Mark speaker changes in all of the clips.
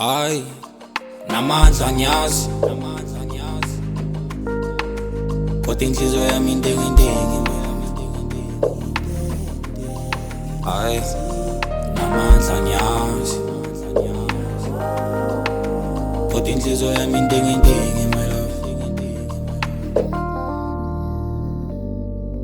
Speaker 1: Ay, namandla ngiyazi kodwa inhliziyo yami intengentengi. Ay, namandla ngiyazi kodwa inhliziyo yami intengentengi, my love.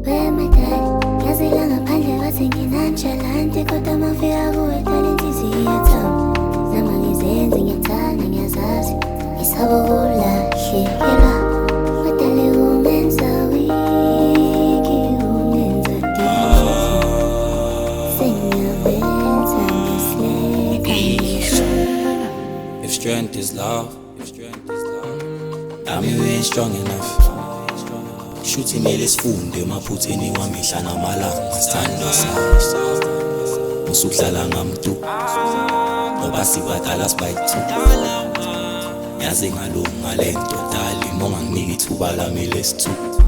Speaker 2: Where my daddy? Ngiyazela ngaphandle wathi nginanjalante kodwa mafika kuwe dala inhliziyo yami. Nama ngizenze ngiyathanda ngiyazazi ngisaba ukulahlekelwa kodwa ungenza wiki ungenza deep sengiyawenza ngisleka.
Speaker 1: If strength is love, tell me we ain't strong enough. Shuthi mele sifunde emaphutheni wamihla namalanga. Sithando sami usuhlala ngamtu ngoba sibadala sibayithu. Yazi ngalunga lento dali monganginika ithuba lami lesithuba.